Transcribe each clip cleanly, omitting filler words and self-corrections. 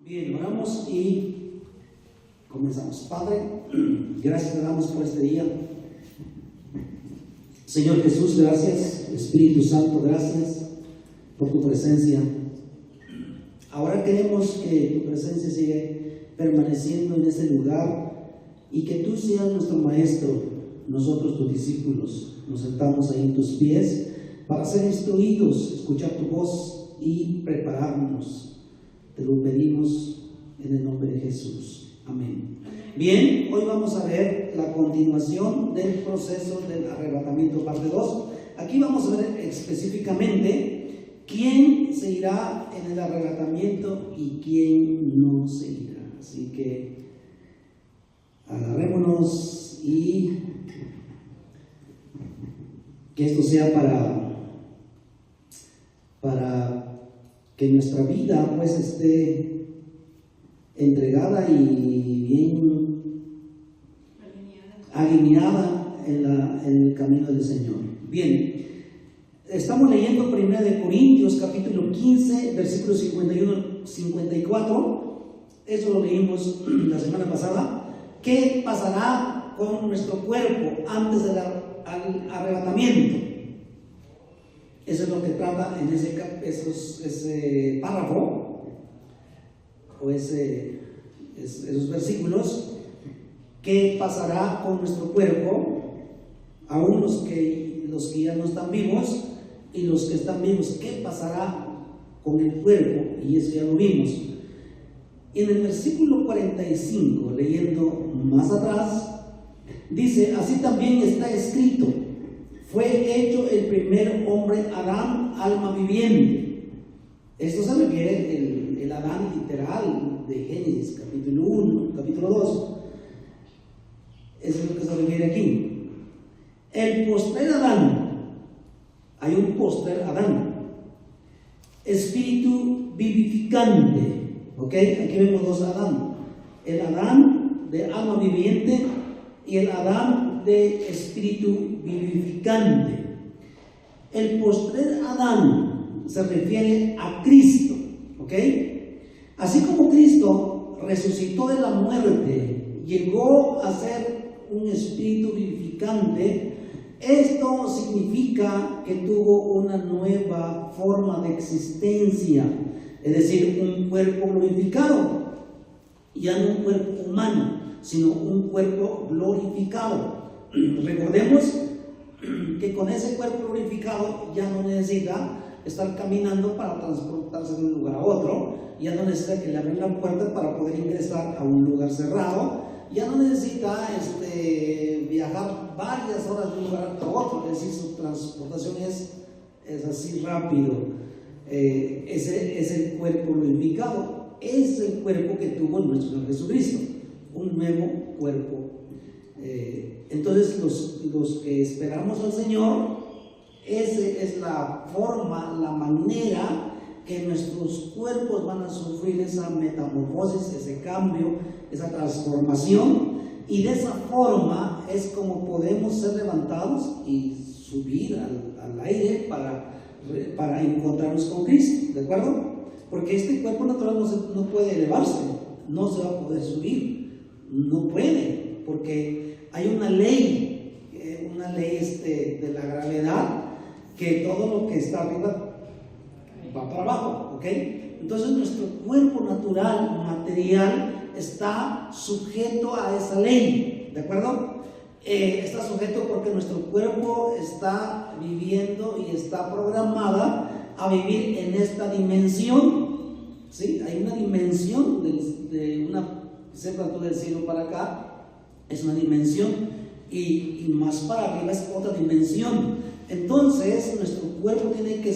Bien, oramos y comenzamos. Padre, gracias te damos por este día. Señor Jesús, gracias. Espíritu Santo, gracias por tu presencia. Ahora queremos que tu presencia siga permaneciendo en este lugar y que tú seas nuestro maestro, nosotros tus discípulos. Nos sentamos ahí en tus pies para ser instruidos, escuchar tu voz y prepararnos. Te lo pedimos en el nombre de Jesús. Amén. Bien, hoy vamos a ver la continuación del proceso del arrebatamiento, parte 2. Aquí vamos a ver específicamente quién se irá en el arrebatamiento y quién no se irá. Así que agarrémonos y que esto sea para que nuestra vida pues esté entregada y bien alineada en el camino del Señor. Bien, estamos leyendo 1 Corintios capítulo 15 versículos 51-54. Eso lo leímos la semana pasada. ¿Qué pasará con nuestro cuerpo antes del arrebatamiento? Eso es lo que trata en ese párrafo o esos versículos. ¿Qué pasará con nuestro cuerpo? Aún los que ya no están vivos y los que están vivos, ¿qué pasará con el cuerpo? Y eso ya lo vimos. En el versículo 45, leyendo más atrás, dice: así también está escrito: fue hecho el primer hombre Adán, alma viviente. Esto se refiere el Adán literal de Génesis, capítulo 1, capítulo 2. Eso es lo que se refiere aquí. El postrer Adán, hay un postrer Adán, espíritu vivificante. ¿Ok? Aquí vemos dos Adán: el Adán de alma viviente y el Adán de espíritu vivificante. El postrer Adán se refiere a Cristo, ¿ok? Así como Cristo resucitó de la muerte, llegó a ser un espíritu vivificante, esto significa que tuvo una nueva forma de existencia, es decir, un cuerpo glorificado, ya no un cuerpo humano, sino un cuerpo glorificado. Recordemos que con ese cuerpo glorificado ya no necesita estar caminando para transportarse de un lugar a otro, ya no necesita que le abran la puerta para poder ingresar a un lugar cerrado, ya no necesita viajar varias horas de un lugar a otro, es decir, su transportación es así rápido. Ese es el cuerpo glorificado, es el cuerpo que tuvo nuestro Señor Jesucristo, un nuevo cuerpo. Entonces los que esperamos al Señor, esa es la forma, la manera que nuestros cuerpos van a sufrir esa metamorfosis, ese cambio, esa transformación, y de esa forma es como podemos ser levantados y subir al aire para encontrarnos con Cristo, ¿de acuerdo? Porque este cuerpo natural no puede elevarse, no se va a poder subir, no puede, porque hay una ley de la gravedad, que todo lo que está arriba va para abajo, ¿ok? Entonces nuestro cuerpo natural, material, está sujeto a esa ley, ¿de acuerdo? Está sujeto porque nuestro cuerpo está viviendo y está programada a vivir en esta dimensión, ¿sí? Hay una dimensión de una separatura del cielo para acá, es una dimensión, y más para arriba es otra dimensión. Entonces nuestro cuerpo tiene que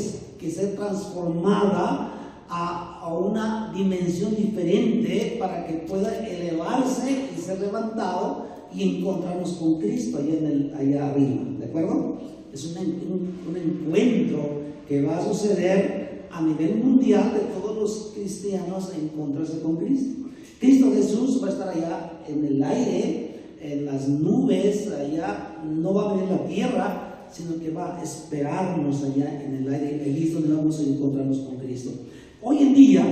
ser transformada a una dimensión diferente para que pueda elevarse y ser levantado y encontrarnos con Cristo allá arriba, ¿de acuerdo? Es un encuentro que va a suceder a nivel mundial de todos los cristianos a encontrarse con Cristo. Cristo Jesús va a estar allá en el aire, en las nubes, allá no va a venir la tierra, sino que va a esperarnos allá en el aire, ahí es donde vamos a encontrarnos con Cristo. Hoy en día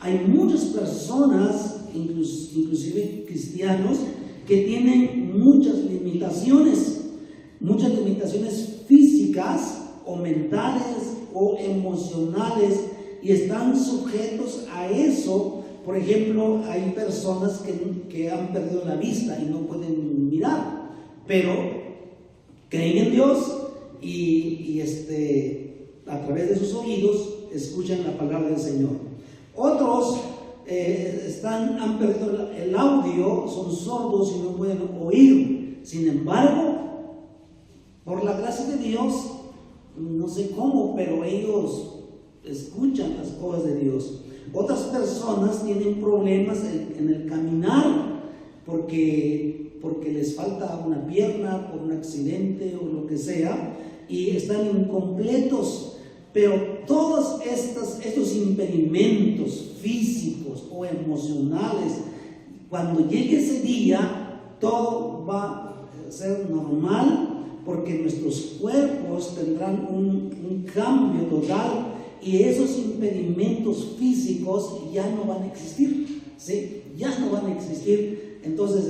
Hay muchas personas, inclusive cristianos, que tienen muchas limitaciones físicas o mentales o emocionales, y están sujetos a eso. Por ejemplo, hay personas que han perdido la vista y no pueden mirar, pero creen en Dios y a través de sus oídos escuchan la palabra del Señor. Otros han perdido el audio, son sordos y no pueden oír. Sin embargo, por la gracia de Dios, no sé cómo, pero ellos escuchan las cosas de Dios. Otras personas tienen problemas en el caminar porque les falta una pierna por un accidente o lo que sea, y están incompletos. Pero todos estos impedimentos físicos o emocionales, cuando llegue ese día, todo va a ser normal, porque nuestros cuerpos tendrán un cambio total, y esos impedimentos físicos ya no van a existir, ¿sí? Ya no van a existir. Entonces,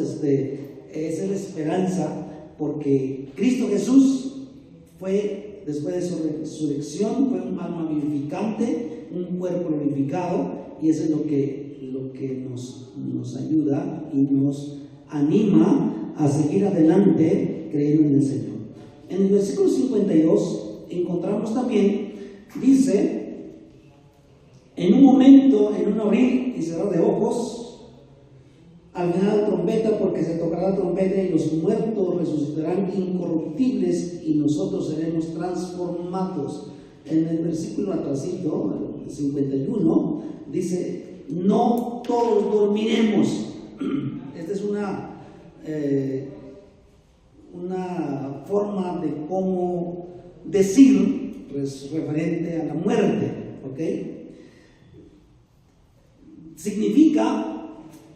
esa es la esperanza, porque Cristo Jesús fue, después de su resurrección, fue un alma vivificante, un cuerpo glorificado, y eso es lo que nos ayuda y nos anima a seguir adelante creyendo en el Señor. En el versículo 52 encontramos también, dice: en un momento, en un abrir y cerrar de ojos, al final la trompeta, porque se tocará la trompeta y los muertos resucitarán incorruptibles y nosotros seremos transformados. En el versículo atrasito, el 51, dice: no todos dormiremos. Esta es una forma de cómo decir referente a la muerte, ¿ok? Significa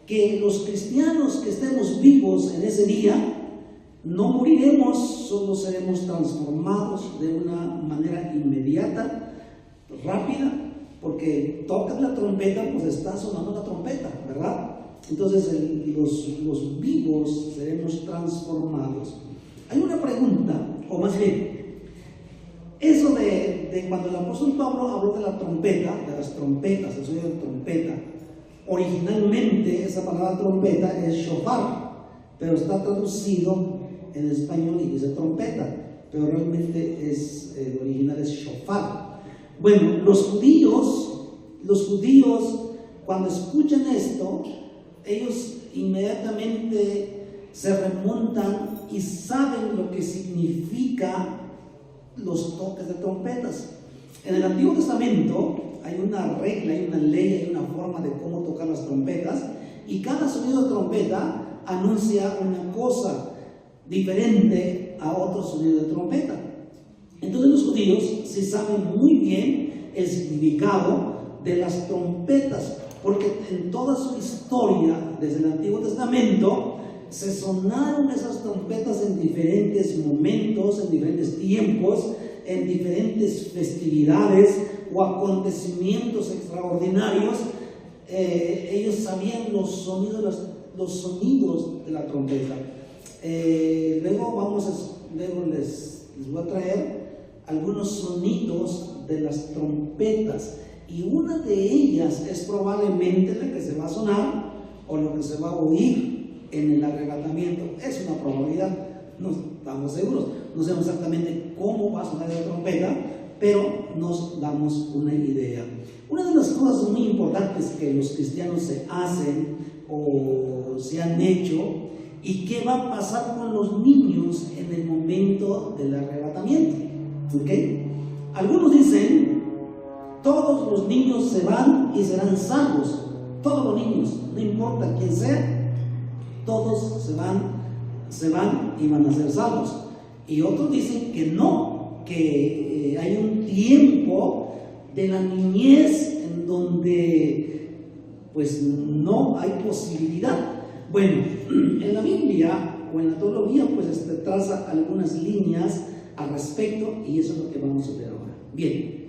que los cristianos que estemos vivos en ese día no moriremos, solo seremos transformados de una manera inmediata, rápida, porque tocas la trompeta, pues está sonando la trompeta, ¿verdad? Entonces los vivos seremos transformados. Hay una pregunta, o más bien, eso de cuando el apóstol Pablo habló de la trompeta, de las trompetas, el sonido de trompeta, originalmente esa palabra trompeta es shofar, pero está traducido en español y dice trompeta, pero realmente el original es shofar. Bueno, los judíos cuando escuchan esto, ellos inmediatamente se remontan y saben lo que significa los toques de trompetas. En el Antiguo Testamento hay una regla, hay una ley, hay una forma de cómo tocar las trompetas, y cada sonido de trompeta anuncia una cosa diferente a otro sonido de trompeta. Entonces los judíos sí saben muy bien el significado de las trompetas, porque en toda su historia, desde el Antiguo Testamento, se sonaron esas trompetas en diferentes momentos, en diferentes tiempos, en diferentes festividades o acontecimientos extraordinarios. Ellos sabían los sonidos de la trompeta. Luego les voy a traer algunos sonidos de las trompetas, y una de ellas es probablemente la que se va a sonar o lo que se va a oír en el arrebatamiento. Es una probabilidad, no estamos seguros, no sabemos exactamente cómo va a sonar la trompeta, pero nos damos una idea. Una de las cosas muy importantes que los cristianos se hacen o se han hecho, y qué va a pasar con los niños en el momento del arrebatamiento, ¿ok? Algunos dicen: todos los niños se van y serán salvos. Todos los niños, no importa quién sea, todos se van y van a ser salvos. Y otros dicen que no, que hay un tiempo de la niñez en donde pues no hay posibilidad. Bueno, en la Biblia o en la teología pues traza algunas líneas al respecto, y eso es lo que vamos a ver ahora. Bien,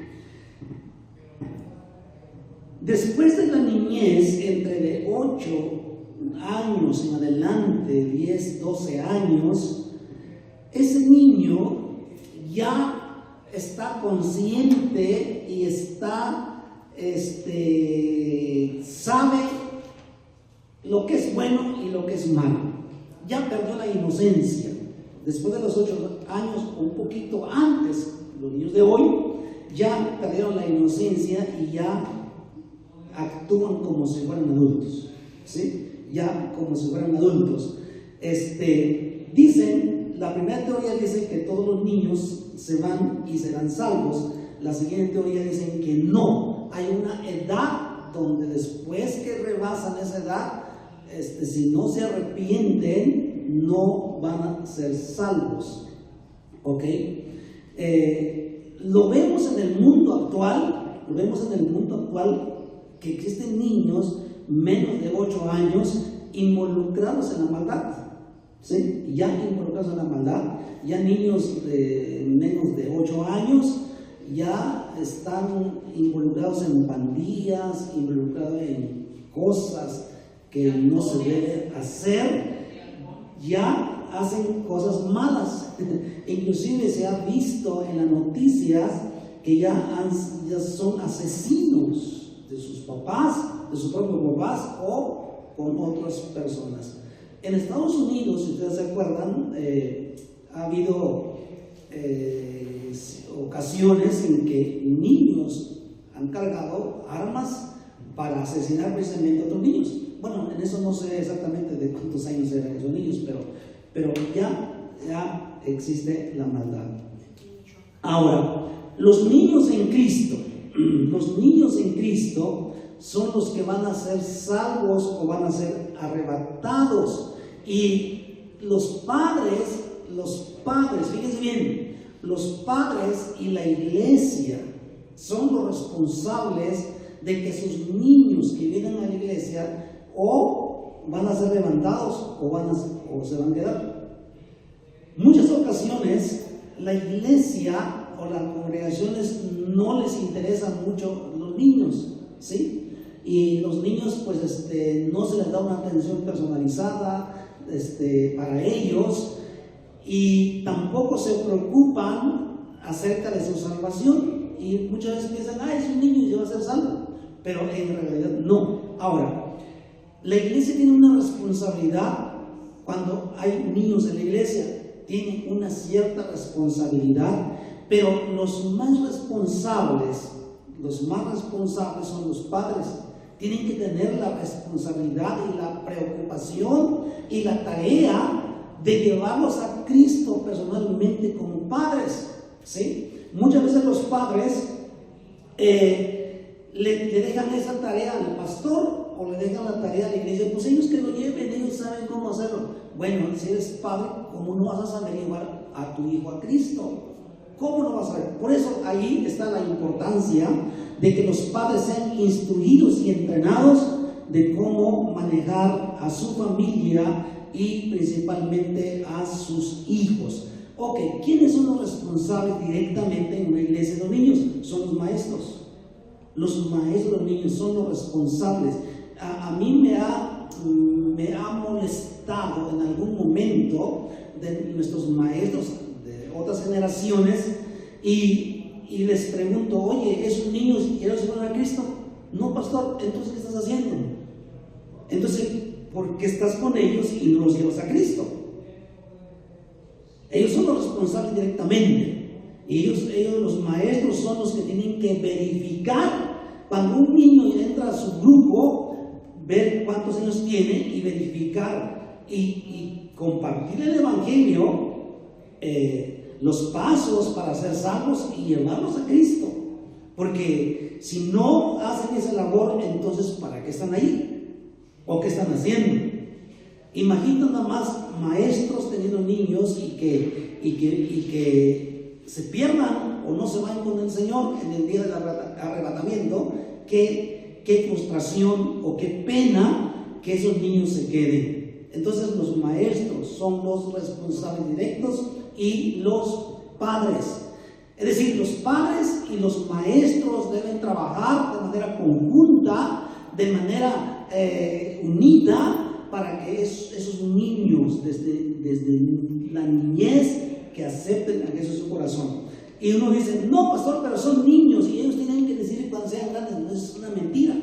Después de la niñez, entre de 8 años en adelante, 10, 12 años, ese niño ya está consciente y sabe lo que es bueno y lo que es malo. Ya perdió la inocencia. Después de los 8 años, o un poquito antes, los niños de hoy ya perdieron la inocencia y ya actúan como si fueran adultos, ¿sí? Ya como si fueran adultos. Dicen, la primera teoría dice que todos los niños se van y serán salvos. La siguiente teoría dicen que no, hay una edad donde después que rebasan esa edad, si no se arrepienten, no van a ser salvos. ¿Ok? Lo vemos en el mundo actual, que existen niños menos de 8 años involucrados en la maldad, ¿sí? Ya involucrados en la maldad, ya niños de menos de 8 años ya están involucrados en pandillas, involucrados en cosas que no se debe hacer, ya hacen cosas malas. Inclusive se ha visto en las noticias que ya son asesinos de sus papás, de sus propios papás o con otras personas. En Estados Unidos, si ustedes se acuerdan, ha habido ocasiones en que niños han cargado armas para asesinar precisamente a otros niños. Bueno, en eso no sé exactamente de cuántos años eran esos niños, pero ya existe la maldad. Ahora, los niños en Cristo son los que van a ser salvos o van a ser arrebatados. Y los padres, fíjense bien, los padres y la iglesia son los responsables de que sus niños que vienen a la iglesia o van a ser levantados o se van a quedar. Muchas ocasiones la iglesia o las congregaciones no les interesan mucho los niños, ¿sí? Y los niños pues no se les da una atención personalizada para ellos, y tampoco se preocupan acerca de su salvación, y muchas veces piensan, es un niño y se va a ser salvo, pero en realidad no. Ahora, la iglesia tiene una responsabilidad. Cuando hay niños en la iglesia, tienen una cierta responsabilidad, pero los más responsables son los padres. Tienen que tener la responsabilidad y la preocupación y la tarea de llevarlos a Cristo personalmente como padres, ¿sí? Muchas veces los padres le dejan esa tarea al pastor o le dejan la tarea a la iglesia. Pues ellos que lo lleven, ellos saben cómo hacerlo. Bueno, si eres padre, ¿cómo no vas a saber llevar a tu hijo a Cristo? ¿Cómo no vas a saber? Por eso ahí está la importancia de que los padres sean instruidos y entrenados de cómo manejar a su familia y principalmente a sus hijos. Ok, ¿quiénes son los responsables directamente en una iglesia de los niños? Son los maestros. Los maestros de los niños son los responsables. A mí me ha molestado en algún momento de nuestros maestros de otras generaciones y les pregunto, oye, ¿esos niños ya se van a Cristo? No, pastor. Entonces, ¿qué estás haciendo? Entonces, ¿por qué estás con ellos y no los llevas a Cristo? Ellos son los responsables directamente. Ellos, los maestros, son los que tienen que verificar. Cuando un niño entra a su grupo, ver cuántos años tiene y verificar y compartir el evangelio, los pasos para ser salvos y llevarlos a Cristo. Porque si no hacen esa labor, entonces ¿para qué están ahí? ¿O qué están haciendo? Imagina nada más maestros teniendo niños y que se pierdan o no se vayan con el Señor en el día del arrebatamiento. Qué frustración o qué pena que esos niños se queden. Entonces los maestros son los responsables directos y los padres. Es decir, los padres y los maestros deben trabajar de manera conjunta junta de manera unida para que esos niños desde la niñez que acepten a Jesús en su corazón. Y uno dice, no, pastor, pero son niños y ellos tienen que decidir cuando sean grandes. No, es una mentira,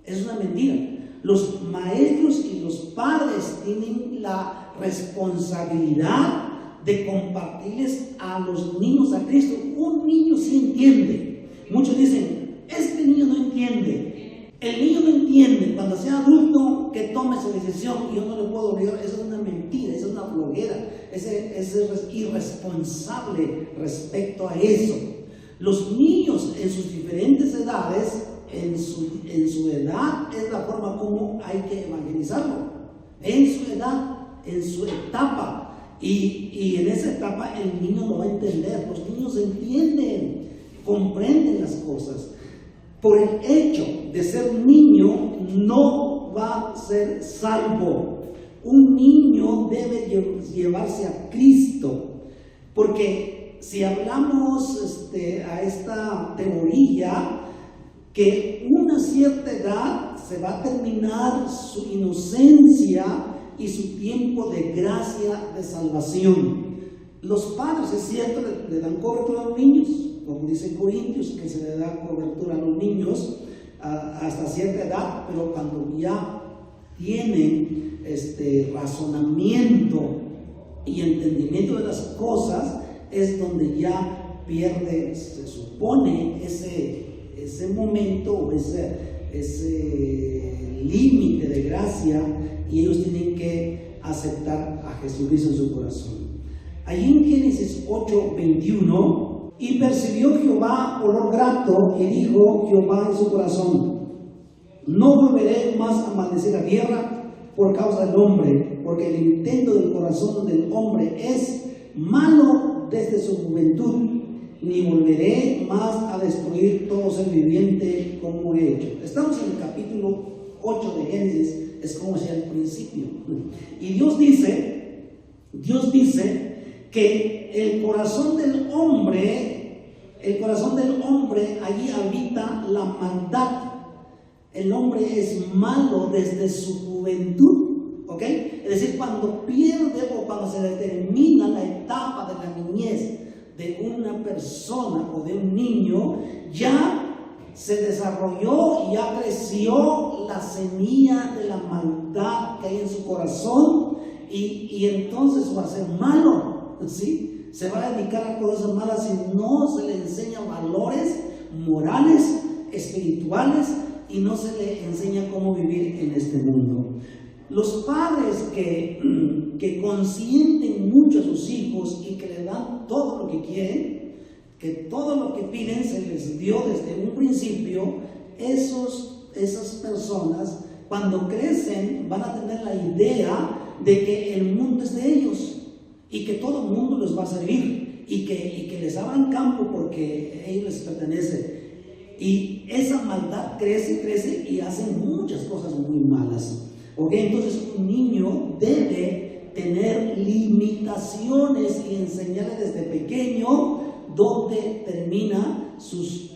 es una mentira. Los maestros y los padres tienen la responsabilidad de compartirles a los niños a Cristo. Un niño sí entiende. Muchos dicen, este niño no entiende. El niño no entiende. Cuando sea adulto, que tome su decisión y yo no le puedo obligar. Eso es una mentira, eso es una flojera. Ese es irresponsable respecto a eso. Los niños en sus diferentes edades, en su edad, es la forma como hay que evangelizarlo. En su edad, en su etapa. Y en esa etapa el niño lo va a entender. Los niños entienden, comprenden las cosas. Por el hecho de ser niño no va a ser salvo. Un niño debe llevarse a Cristo, porque si hablamos a esta teoría que una cierta edad se va a terminar su inocencia y su tiempo de gracia de salvación. Los padres, es cierto, le dan cobertura a los niños, como dice Corintios, que se le da cobertura a los niños hasta cierta edad, pero cuando ya tienen razonamiento y entendimiento de las cosas, es donde ya pierde, se supone, ese momento o ese límite de gracia, y ellos tienen que aceptar a Jesucristo en su corazón. Allí en Génesis 8:21, y percibió Jehová olor grato, y dijo Jehová en su corazón, no volveré más a maldecir la tierra por causa del hombre, porque el intento del corazón del hombre es malo desde su juventud, ni volveré más a destruir todo ser viviente como he hecho. Estamos en el capítulo 8 de Génesis, es como decía al principio. Y Dios dice que el corazón del hombre, allí habita la maldad. El hombre es malo desde su juventud, ¿ok? Es decir, cuando pierde o cuando se determina la etapa de la niñez de una persona o de un niño, ya se desarrolló y ya creció la semilla de la maldad que hay en su corazón, y entonces va a ser malo, ¿sí? Se va a dedicar a cosas malas si no se le enseña valores morales, espirituales, y no se le enseña cómo vivir en este mundo. Los padres que consienten mucho a sus hijos y que le dan todo lo que quieren, que todo lo que piden se les dio desde un principio, esas personas cuando crecen van a tener la idea de que el mundo es de ellos y que todo el mundo les va a servir y que les abran campo porque a ellos les pertenece. Y esa maldad crece y hacen muchas cosas muy malas. ¿Ok? Entonces un niño debe tener limitaciones y enseñarle desde pequeño dónde termina sus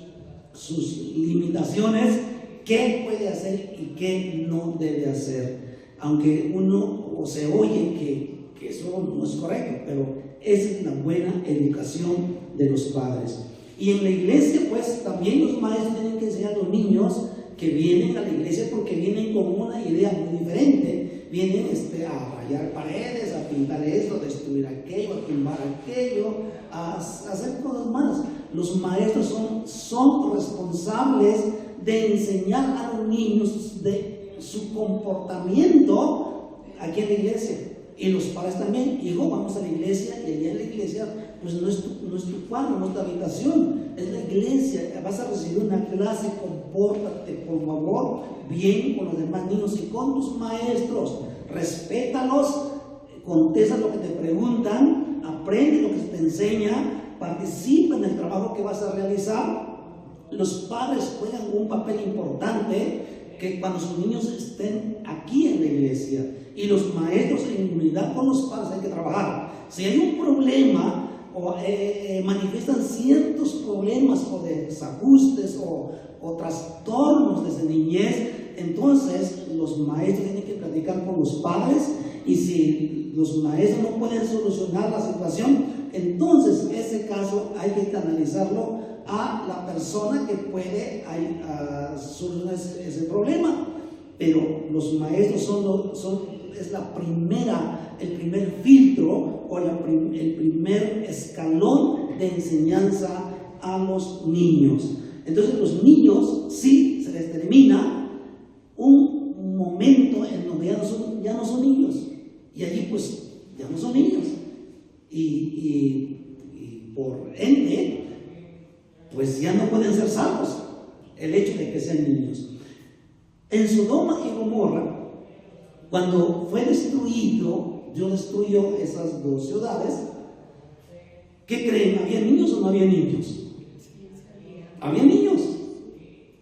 limitaciones, qué puede hacer y qué no debe hacer. Aunque uno se oye que eso no es correcto, pero esa es la buena educación de los padres. Y en la iglesia, pues también los maestros tienen que enseñar a los niños que vienen a la iglesia porque vienen con una idea muy diferente. Vienen a rayar paredes, a pintar esto, a destruir aquello, a tumbar aquello, a hacer cosas malas. Los maestros son responsables de enseñar a los niños de su comportamiento aquí en la iglesia. Y los padres también, hijo, vamos a la iglesia, y allá en la iglesia, pues no es tu cuarto, no es tu habitación, es la iglesia. Vas a recibir una clase, compórtate por favor bien con los demás niños y con tus maestros, respétalos, contesta lo que te preguntan, aprende lo que te enseña, participa en el trabajo que vas a realizar. Los padres juegan un papel importante que cuando sus niños estén aquí en la iglesia, y los maestros en unidad con los padres hay que trabajar. Si hay un problema manifiestan ciertos problemas o desajustes o trastornos desde niñez, entonces los maestros tienen que platicar con los padres, y si los maestros no pueden solucionar la situación, entonces ese caso hay que canalizarlo a la persona que puede solucionar ese problema. Pero los maestros es el primer filtro o el primer escalón de enseñanza a los niños. Entonces los niños sí se les termina un momento en donde ya no son niños, y allí pues ya no son niños, y por ende pues ya no pueden ser salvos el hecho de que sean niños. En Sodoma y Gomorra, cuando fue destruido, Dios destruyó esas dos ciudades. ¿Qué creen? ¿Había niños o no había niños? Había niños.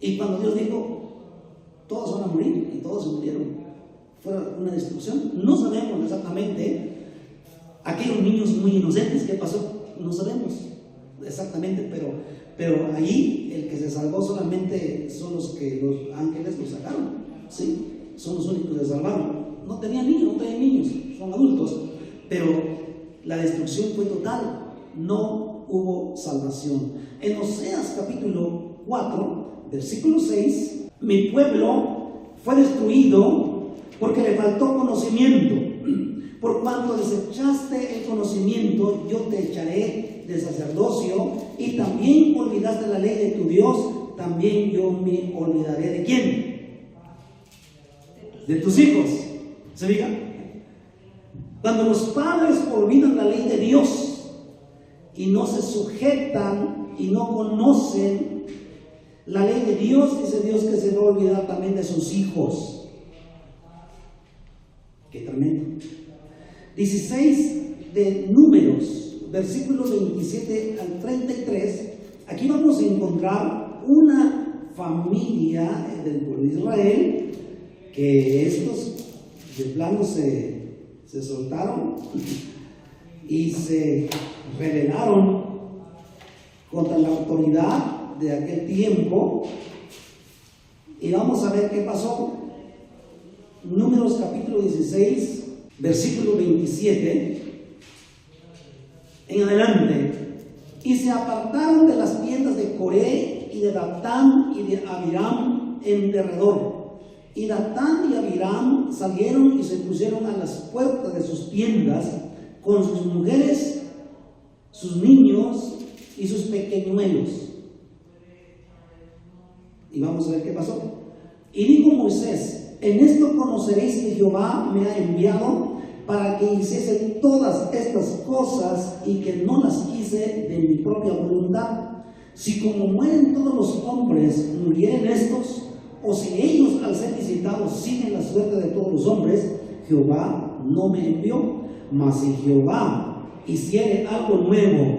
Y cuando Dios dijo, todos van a morir, y todos se murieron, fue una destrucción. No sabemos exactamente, aquellos niños muy inocentes, ¿qué pasó? No sabemos exactamente, pero ahí el que se salvó solamente son los que los ángeles los sacaron, ¿sí? Son los únicos que se salvaron. No tenían niños, son adultos, pero la destrucción fue total, no hubo salvación. En Oseas capítulo 4, versículo 6, mi pueblo fue destruido porque le faltó conocimiento. Por cuanto desechaste el conocimiento, yo te echaré de sacerdocio, y también olvidaste la ley de tu Dios, también yo me olvidaré ¿de quién? De tus hijos. ¿Se fijan? Cuando los padres olvidan la ley de Dios y no se sujetan y no conocen la ley de Dios, dice Dios que se va a olvidar también de sus hijos. Qué tremendo. 16 de Números, versículos 27 al 33. Aquí vamos a encontrar una familia del pueblo de Israel, que estos de plano se soltaron y se rebelaron contra la autoridad de aquel tiempo. Y vamos a ver qué pasó. Números capítulo 16, versículo 27 en adelante. Y se apartaron de las tiendas de Coré y de Datán y de Abiram en derredor. Y Datán y Abiram salieron y se pusieron a las puertas de sus tiendas con sus mujeres, sus niños y sus pequeñuelos. Y vamos a ver qué pasó. Y dijo Moisés: en esto conoceréis que Jehová me ha enviado para que hiciese todas estas cosas, y que no las hice de mi propia voluntad. Si como mueren todos los hombres, murieren estos, o si ellos al ser visitados siguen la suerte de todos los hombres, Jehová no me envió. Mas si Jehová hiciere algo nuevo,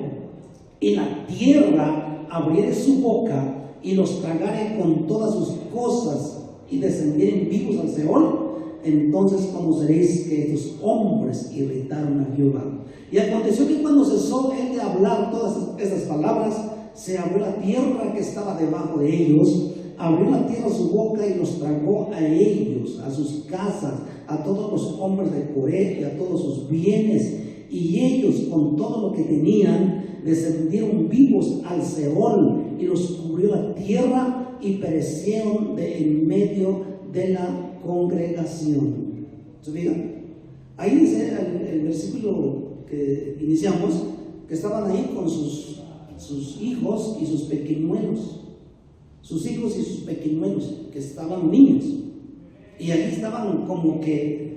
y la tierra abriere su boca, y los tragare con todas sus cosas, y descendieren vivos al Seol, entonces conoceréis que estos hombres irritaron a Jehová. Y aconteció que cuando cesó él de hablar todas esas palabras, se abrió la tierra que estaba debajo de ellos, abrió la tierra su boca y los tragó a ellos, a sus casas, a todos los hombres de Coré y a todos sus bienes, y ellos con todo lo que tenían descendieron vivos al Seol, y los cubrió la tierra y perecieron de en medio de la congregación. ¿Se fijan? Ahí dice el versículo que iniciamos, que estaban ahí con sus hijos y sus pequeñuelos. Sus hijos y sus pequeñuelos, que estaban niños. Y ahí estaban como que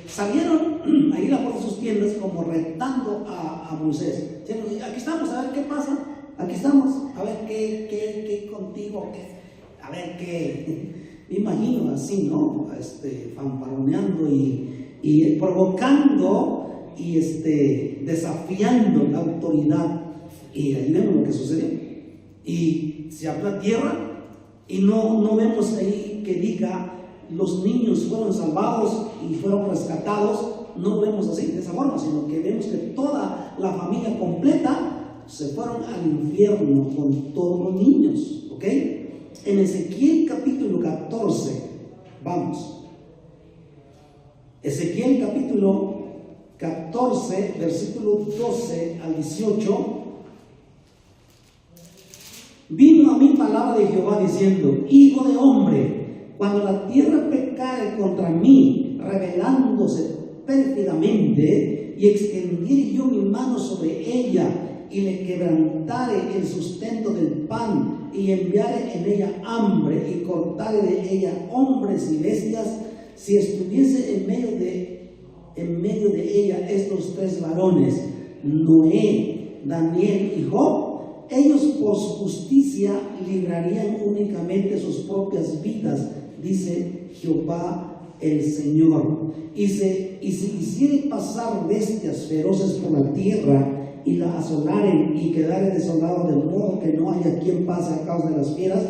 salieron ahí a por sus tiendas, como retando a Moisés. Aquí estamos, a ver qué pasa. Aquí estamos, a ver qué contigo, a ver qué. Me imagino así, ¿no? Fanfarroneando y provocando y desafiando la autoridad. Y ahí vemos lo que sucedió. Y se abrió la tierra, y no vemos ahí que diga los niños fueron salvados y fueron rescatados. No vemos así de esa forma, sino que vemos que toda la familia completa, se fueron al infierno con todos los niños. ¿Ok? En Ezequiel capítulo 14, vamos. Ezequiel capítulo 14, versículo 12 al 18. Vino a mí palabra de Jehová diciendo: Hijo de hombre, cuando la tierra pecare contra mí, rebelándose pérfidamente, y extendiere yo mi mano sobre ella, y le quebrantare el sustento del pan, y enviare en ella hambre, y cortare de ella hombres y bestias, si estuviese en medio de ella estos tres varones, Noé, Daniel y Job, ellos por su justicia librarían únicamente sus propias vidas, dice Jehová el Señor. Y si hiciere pasar bestias feroces por la tierra, y la asolaren y quedare desolado, de modo que no haya quien pase a causa de las fieras,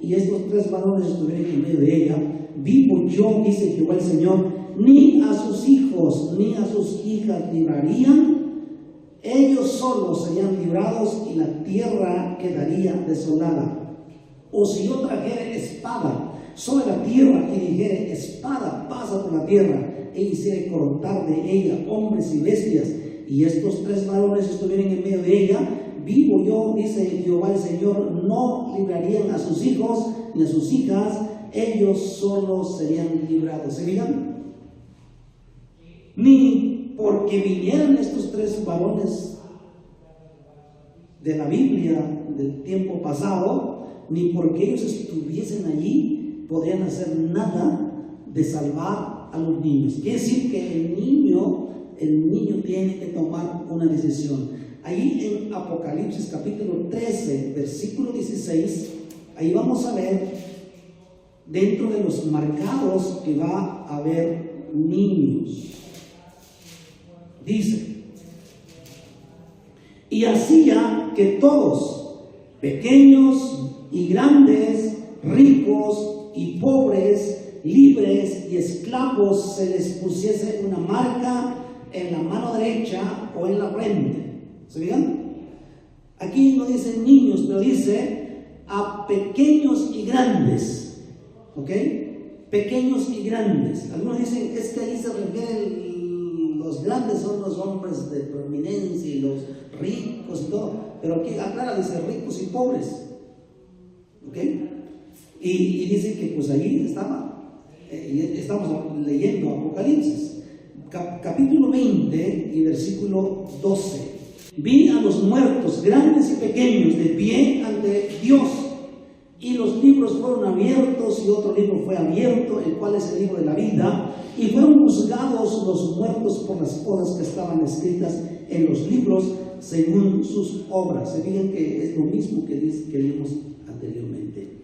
y estos tres varones estuvieran en medio de ella, vivo yo, dice Jehová el Señor, ni a sus hijos ni a sus hijas librarían, ellos solos serían librados, y la tierra quedaría desolada. O si yo trajere espada sobre la tierra, y dijere: espada pasa por la tierra, e hiciere cortar de ella hombres y bestias, y estos tres varones estuvieran en medio de ella, vivo yo, dice Jehová el Señor, no librarían a sus hijos ni a sus hijas, ellos solos serían librados. ¿Se fijan? Ni porque vinieran estos tres varones de la Biblia del tiempo pasado, ni porque ellos estuviesen allí, podrían hacer nada de salvar a los niños. Quiere decir que el niño tiene que tomar una decisión. Ahí en Apocalipsis capítulo 13, versículo 16, ahí vamos a ver, dentro de los marcados, que va a haber niños. Dice: y hacía que todos, pequeños y grandes, ricos y pobres, libres y esclavos, se les pusiese una marca en la mano derecha o en la frente. ¿Se fijan? Aquí no dice niños, pero dice a pequeños y grandes. ¿Ok? Pequeños y grandes. Algunos dicen es que ahí se refieren, los grandes son los hombres de prominencia y los ricos y todo, pero aquí aclara, dice ricos y pobres. ¿Ok? Y dice que pues ahí estamos leyendo Apocalipsis capítulo 20 y versículo 12. Vi a los muertos, grandes y pequeños, de pie ante Dios, y los libros fueron abiertos, y otro libro fue abierto, el cual es el libro de la vida, y fueron juzgados los muertos por las cosas que estaban escritas en los libros según sus obras. Se fijan que es lo mismo que leímos anteriormente.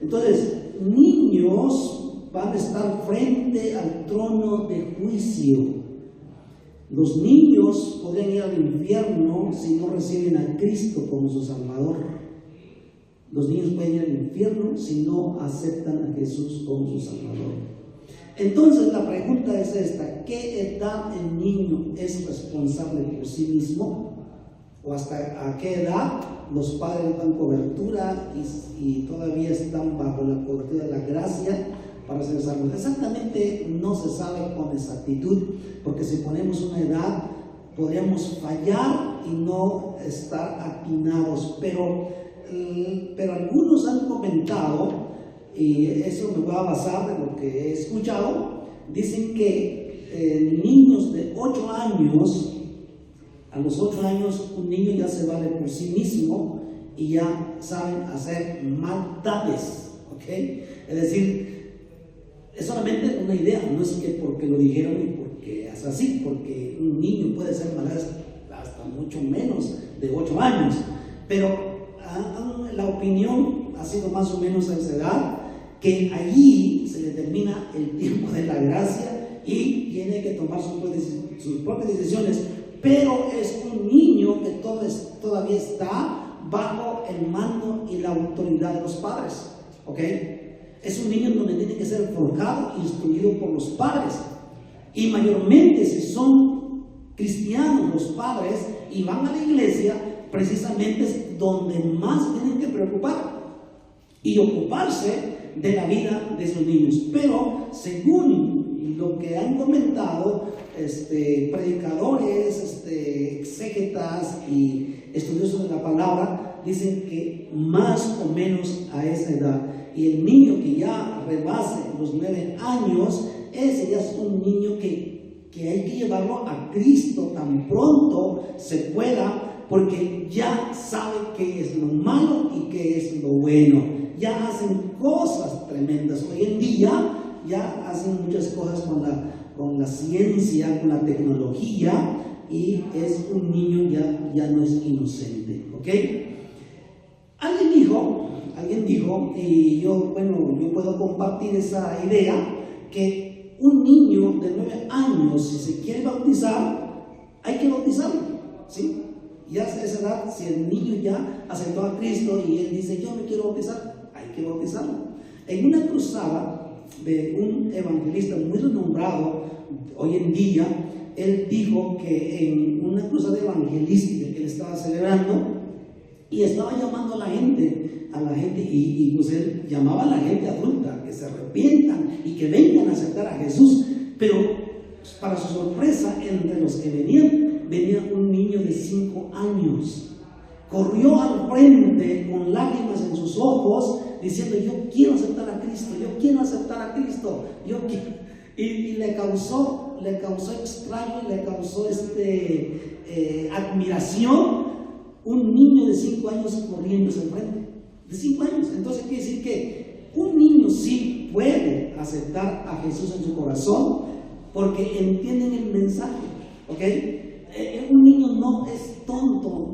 Entonces, niños van a estar frente al trono de juicio. Los niños podrían ir al infierno si no reciben a Cristo como su Salvador. Los niños pueden ir al infierno si no aceptan a Jesús como su Salvador. Entonces la pregunta es esta: ¿qué edad el niño es responsable por sí mismo? ¿O hasta a qué edad los padres dan cobertura y todavía están bajo la cobertura de la gracia para ser salvos? Exactamente no se sabe con exactitud, porque si ponemos una edad podríamos fallar y no estar atinados, pero algunos han comentado, y eso me voy a basar en lo que he escuchado, dicen que niños de 8 años, a los 8 años un niño ya se vale por sí mismo y ya saben hacer maldades, ¿ok? Es decir, es solamente una idea, no es que porque lo dijeron y porque es así, porque un niño puede hacer maldades hasta mucho menos de 8 años, pero la opinión ha sido más o menos a esa edad, que allí se determina el tiempo de la gracia y tiene que tomar sus propias decisiones, pero es un niño que todavía está bajo el mando y la autoridad de los padres, ¿ok? Es un niño donde tiene que ser forjado, instruido por los padres, y mayormente si son cristianos los padres, y van a la iglesia, precisamente es donde más tienen que preocupar y ocuparse de la vida de sus niños. Pero según lo que han comentado predicadores, exégetas y estudiosos de la palabra, dicen que más o menos a esa edad. Y el niño que ya rebase los 9 años, ese ya es un niño que hay que llevarlo a Cristo tan pronto se pueda, porque ya sabe qué es lo malo y qué es lo bueno. Ya hacen cosas tremendas. Hoy en día ya hacen muchas cosas con la ciencia, con la tecnología, y es un niño ya no es inocente. ¿Ok? Alguien dijo, y yo puedo compartir esa idea, que un niño de 9 años, si se quiere bautizar, hay que bautizarlo, ¿sí? Ya a esa edad, si el niño ya aceptó a Cristo y él dice, yo me quiero bautizar, hay que bautizarlo. En una cruzada de un evangelista muy renombrado hoy en día, él dijo que en una cruzada evangelística que él estaba celebrando, y estaba llamando a la gente, y pues él llamaba a la gente adulta, que se arrepientan y que vengan a aceptar a Jesús. Pero para su sorpresa, entre los que venía un niño de 5 años. Corrió al frente con lágrimas en sus ojos, diciendo, yo quiero aceptar a Cristo, yo quiero aceptar a Cristo, yo quiero. Y le causó extraño, le causó admiración un niño de 5 años corriendo al frente. De 5 años. Entonces quiere decir que un niño sí puede aceptar a Jesús en su corazón, porque entienden el mensaje. ¿Ok? Un niño no es tonto,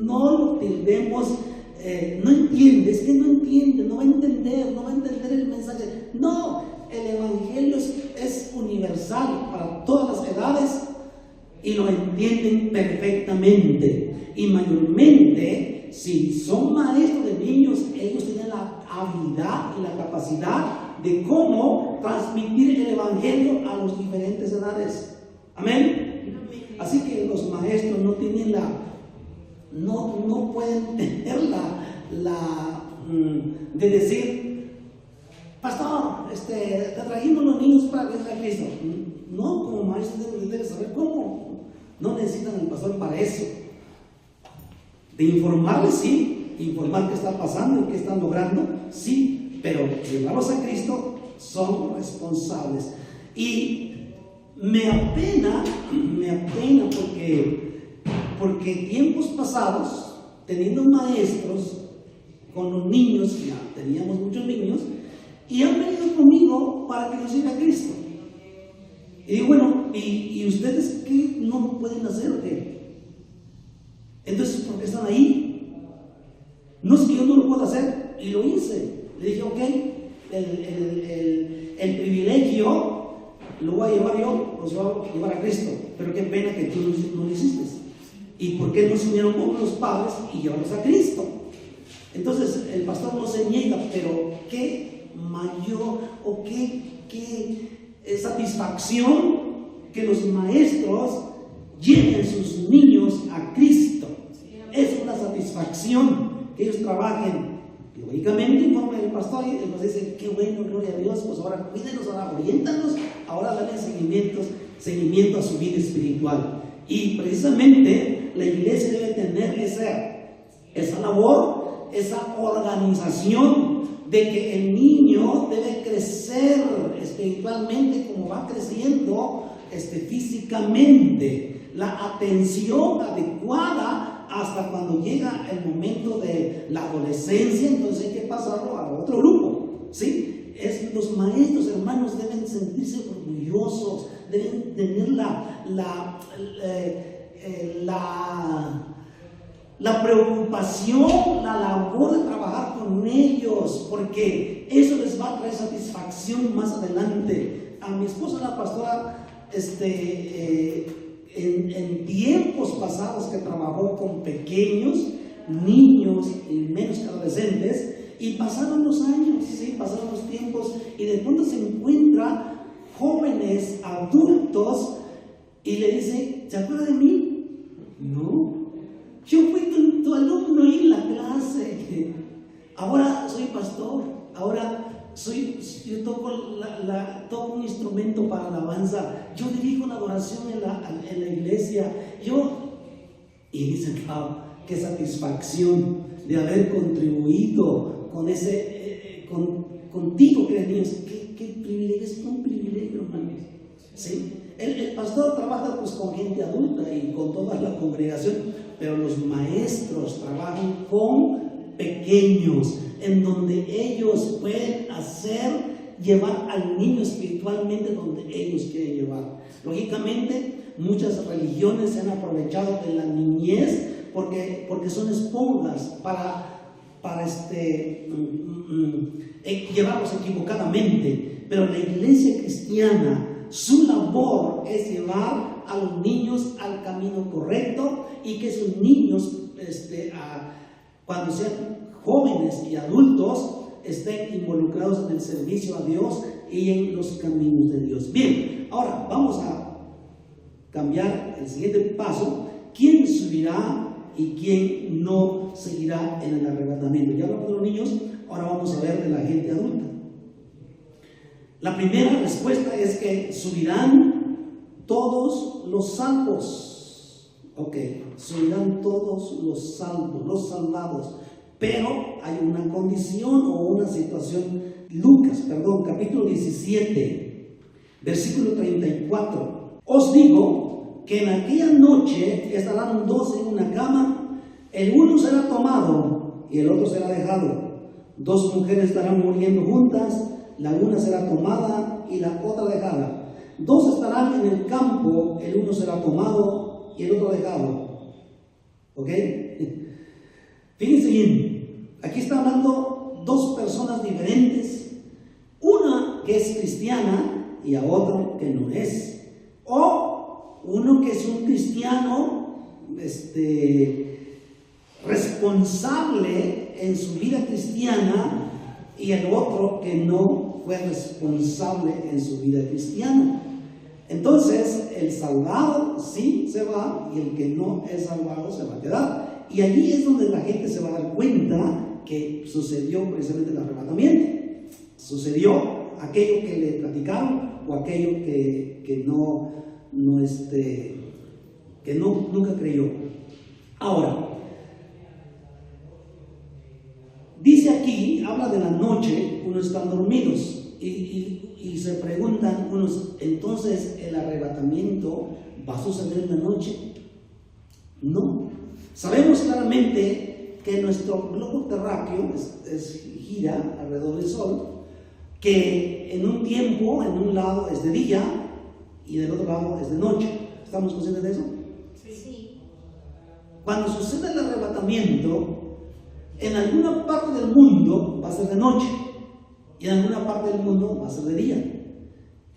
no lo tildemos, no entiende, es que no entiende, no va a entender el mensaje. No, el evangelio es universal para todas las edades y lo entienden perfectamente. Y mayormente, si son maestros de niños, ellos tienen la habilidad y la capacidad de cómo transmitir el evangelio a las diferentes edades. Amén. Así que los maestros no tienen no pueden tener de decir, pastor, te trajimos los niños para que vengan a Cristo. No, como maestros deben saber cómo. No necesitan el pastor para eso. De informarles, sí, informar qué está pasando y qué están logrando, sí, pero llevarlos a Cristo son responsables. Y me apena porque tiempos pasados, teniendo maestros con los niños, ya teníamos muchos niños, y han venido conmigo para que los lleve a Cristo. Y digo, bueno, ¿y ustedes qué no pueden hacer o qué? Entonces, ¿por qué están ahí? No es que yo no lo pueda hacer, y lo hice. Le dije, ok, el privilegio lo voy a llevar yo, los voy a llevar a Cristo, pero qué pena que tú no lo hiciste. ¿Y por qué no se unieron con los padres y llevarlos a Cristo? Entonces, el pastor no se niega, pero qué mayor o qué satisfacción que los maestros lleven sus niños a Cristo. Es una satisfacción que ellos trabajen teóricamente en forma del pastor, y nos dicen, qué bueno, gloria a Dios, pues ahora cuídenos, ahora oriéntanos, ahora dale seguimiento a su vida espiritual. Y precisamente la iglesia debe tener esa labor, esa organización de que el niño debe crecer espiritualmente como va creciendo físicamente. La atención adecuada hasta cuando llega el momento de la adolescencia, entonces hay que pasarlo a otro grupo, ¿sí? Los maestros, hermanos, deben sentirse orgullosos, deben tener la preocupación, la labor de trabajar con ellos, porque eso les va a traer satisfacción más adelante. A mi esposa, la pastora, en tiempos pasados que trabajó con pequeños, niños y menos que adolescentes, y pasaron los años, ¿sí? Pasaron los tiempos, y de pronto se encuentra jóvenes, adultos, y le dice, ¿se acuerda de mí? No, ahora soy pastor, ahora yo toco un instrumento para alabanza, yo dirijo una adoración en la iglesia, y dicen, wow, qué satisfacción de haber contribuido con contigo, queridos niños. Qué privilegio, es un privilegio, hermanos. ¿Sí? El pastor trabaja pues con gente adulta y con toda la congregación, pero los maestros trabajan con pequeños, en donde ellos pueden llevar al niño espiritualmente donde ellos quieren llevar. Lógicamente, muchas religiones se han aprovechado de la niñez porque son esponjas para llevarlos equivocadamente. Pero la iglesia cristiana, su labor es llevar a los niños al camino correcto y que esos niños, cuando sean jóvenes y adultos, estén involucrados en el servicio a Dios y en los caminos de Dios. Bien, ahora vamos a cambiar el siguiente paso. ¿Quién subirá y quién no seguirá en el arrebatamiento? Ya hablamos de los niños, ahora vamos a ver de la gente adulta. La primera respuesta es que subirán todos los salvos. Ok, subirán todos los salvos, los salvados. Pero hay una condición o una situación. Lucas, capítulo 17, versículo 34. Os digo que en aquella noche estarán dos en una cama, el uno será tomado y el otro será dejado. Dos mujeres estarán muriendo juntas, la una será tomada y la otra dejada. Dos estarán en el campo, el uno será tomado y el otro dejado. ¿Ok? Fíjense bien, aquí está hablando dos personas diferentes, una que es cristiana y a otro que no es, o uno que es un cristiano responsable en su vida cristiana y el otro que no fue responsable en su vida cristiana. Entonces el salvado sí se va y el que no es salvado se va a quedar. Y allí es donde la gente se va a dar cuenta que sucedió precisamente el arrebatamiento. Sucedió aquello que le platicaron o aquello que nunca creyó. Ahora, dice aquí, habla de la noche, unos están dormidos y se preguntan unos, entonces el arrebatamiento va a suceder en la noche. No. Sabemos claramente que nuestro globo terráqueo gira alrededor del Sol, que en un tiempo, en un lado es de día y del otro lado es de noche. ¿Estamos conscientes de eso? Sí. Cuando sucede el arrebatamiento, en alguna parte del mundo va a ser de noche y en alguna parte del mundo va a ser de día.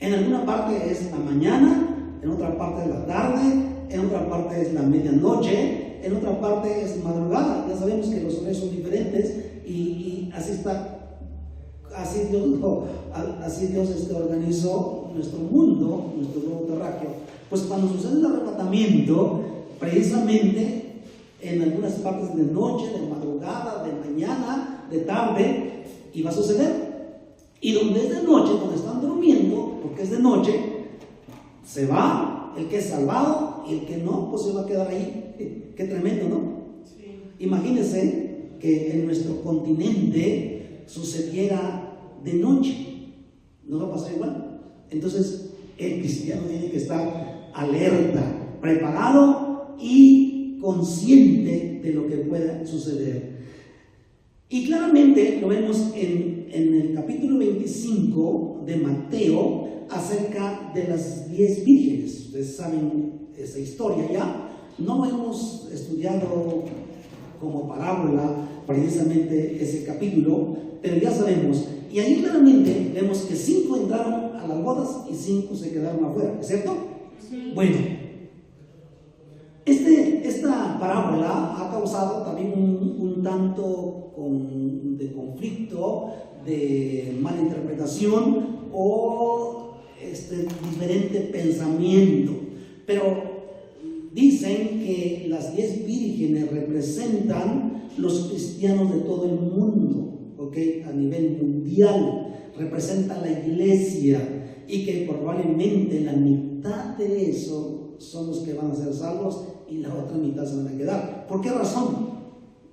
En alguna parte es la mañana, en otra parte es la tarde, en otra parte es la medianoche, en otra parte es madrugada. Ya sabemos que los horarios son diferentes y así está, así Dios organizó nuestro mundo, nuestro globo terráqueo. Pues cuando sucede el arrebatamiento, precisamente en algunas partes de noche, de madrugada, de mañana, de tarde, y va a suceder. Y donde es de noche, donde están durmiendo, porque es de noche, se va el que es salvado y el que no, pues se va a quedar ahí. Qué tremendo, ¿no? Sí. Imagínense que en nuestro continente sucediera de noche. ¿No va a pasar igual? Entonces, el cristiano tiene que estar alerta, preparado y consciente de lo que pueda suceder. Y claramente lo vemos en el capítulo 25 de Mateo acerca de las 10 vírgenes. Ustedes saben esa historia ya. No lo hemos estudiado como parábola precisamente ese capítulo, pero ya sabemos. Y ahí claramente vemos que 5 entraron a las bodas y 5 se quedaron afuera, ¿es cierto? Sí. Bueno, esta parábola ha causado también un tanto de conflicto, de mala interpretación o diferente pensamiento. Pero dicen que las 10 vírgenes representan los cristianos de todo el mundo, ¿ok? A nivel mundial, representan la iglesia, y que probablemente la mitad de eso son los que van a ser salvos y la otra mitad se van a quedar. ¿Por qué razón?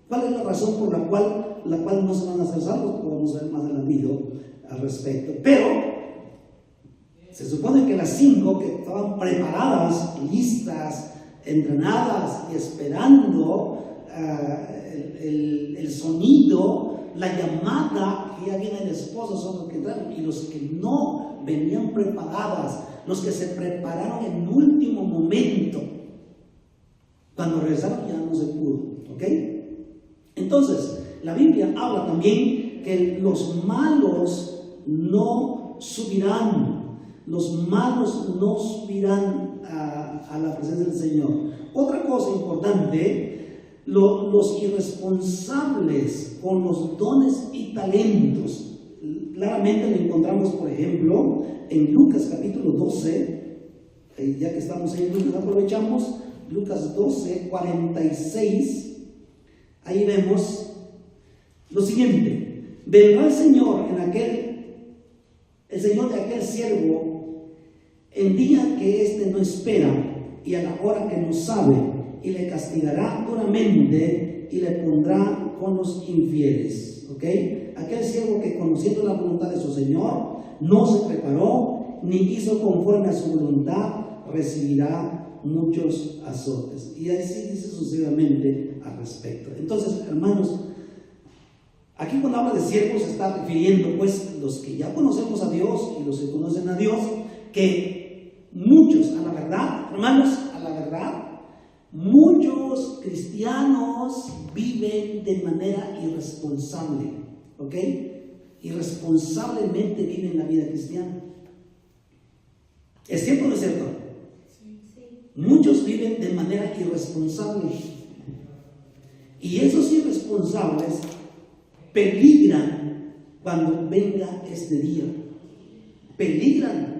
¿Cuál es la razón por la cual no se van a hacer salvos? Lo vamos a ver más adelante al respecto. Pero se supone que las 5 que estaban preparadas, listas, entrenadas y esperando el sonido, la llamada que ya viene el esposo, son los que entraron, y los que no venían preparadas, los que se prepararon en último momento, cuando regresaron ya no se pudo, ¿ok? Entonces, la Biblia habla también que los malos no subirán, los malos no subirán a la presencia del Señor. Otra cosa importante, los irresponsables con los dones y talentos, claramente lo encontramos, por ejemplo, en Lucas capítulo 12, ya que estamos en Lucas, aprovechamos Lucas 12, 46, ahí vemos lo siguiente: vendrá el Señor el Señor de aquel siervo en día que éste no espera y a la hora que no sabe, y le castigará duramente y le pondrá con los infieles. ¿Ok? Aquel siervo que, conociendo la voluntad de su Señor, no se preparó ni hizo conforme a su voluntad, recibirá muchos azotes. Y así dice sucesivamente al respecto. Entonces, hermanos, aquí cuando habla de siervos se está refiriendo pues los que ya conocemos a Dios y los que conocen a Dios, que muchos, a la verdad, hermanos, a la verdad, muchos cristianos viven de manera irresponsable, ¿ok? Irresponsablemente viven la vida cristiana. ¿Es cierto o no es cierto? Sí. Muchos viven de manera irresponsable. Y esos irresponsables peligran cuando venga este día. Peligran.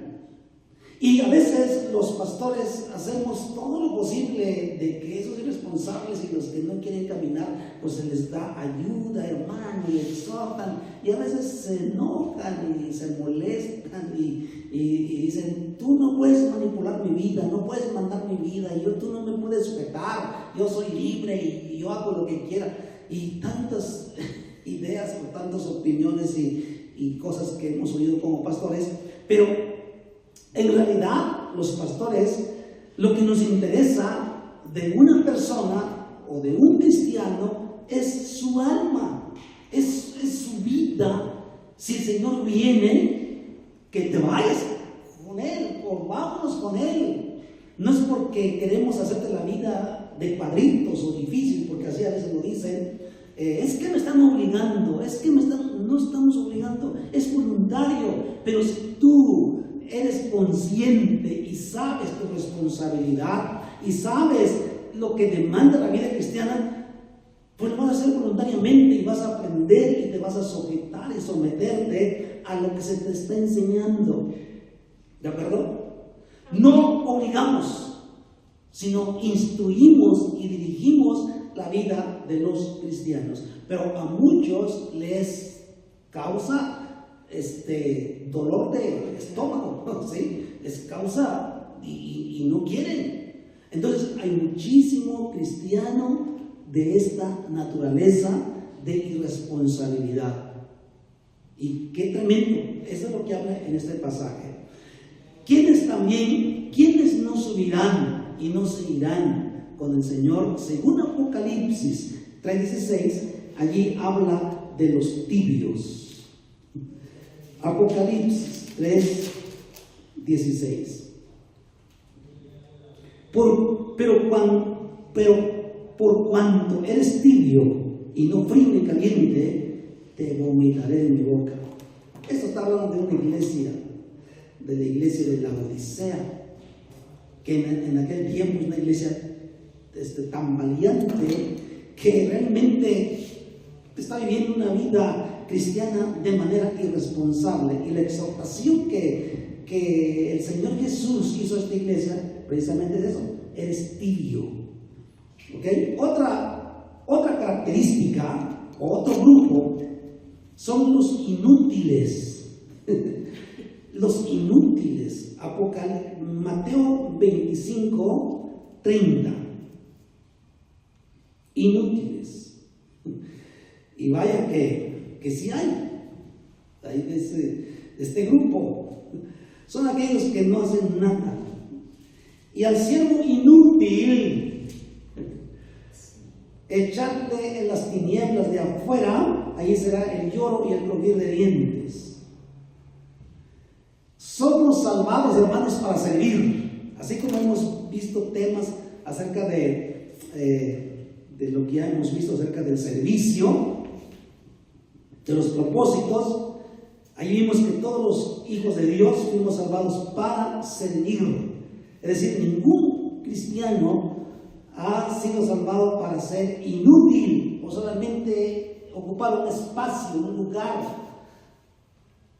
Y a veces los pastores hacemos todo lo posible de que esos irresponsables y los que no quieren caminar, pues se les da ayuda, hermano, y exhortan, y a veces se enojan y se molestan y dicen: tú no puedes manipular mi vida, no puedes mandar mi vida, tú no me puedes sujetar, yo soy libre y yo hago lo que quiera. Y tantas ideas o tantas opiniones y cosas que hemos oído como pastores, pero en realidad, los pastores, lo que nos interesa de una persona o de un cristiano es su alma, es su vida. Si el Señor viene, que te vayas con Él, o vámonos con Él. No es porque queremos hacerte la vida de cuadritos o difícil, porque así a veces lo dicen. Es que me están obligando, no estamos obligando, es voluntario. Pero si tú eres consciente y sabes tu responsabilidad y sabes lo que demanda la vida cristiana, pues lo vas a hacer voluntariamente y vas a aprender y te vas a sujetar y someterte a lo que se te está enseñando. ¿De acuerdo? No obligamos, sino instruimos y dirigimos la vida de los cristianos. Pero a muchos les causa dolor de estómago, ¿sí? Les causa y no quieren. Entonces hay muchísimo cristiano de esta naturaleza de irresponsabilidad. Y qué tremendo, eso es lo que habla en este pasaje. ¿Quiénes no subirán y no se irán con el Señor? Según Apocalipsis 3:16, allí habla de los tibios. Apocalipsis 3:16. Pero por cuanto eres tibio y no frío ni caliente, te vomitaré de mi boca. Esto está hablando de una iglesia, de la iglesia de la Odisea, que en aquel tiempo es una iglesia tan valiente que realmente está viviendo una vida cristiana de manera irresponsable. Y la exhortación que el Señor Jesús hizo a esta iglesia precisamente es eso: eres tibio. ¿Ok? Otra característica, o otro grupo, son los inútiles. Los inútiles. Mateo 25, 30. Inútiles. Y vaya que sí hay de este grupo. Son aquellos que no hacen nada. Y al siervo inútil, echarle en las tinieblas de afuera, ahí será el lloro y el crujir de dientes. Somos salvados, hermanos, para servir. Así como hemos visto temas acerca de lo que ya hemos visto acerca del servicio, de los propósitos, ahí vimos que todos los hijos de Dios fuimos salvados para servir. Es decir, ningún cristiano ha sido salvado para ser inútil o solamente ocupar un espacio, un lugar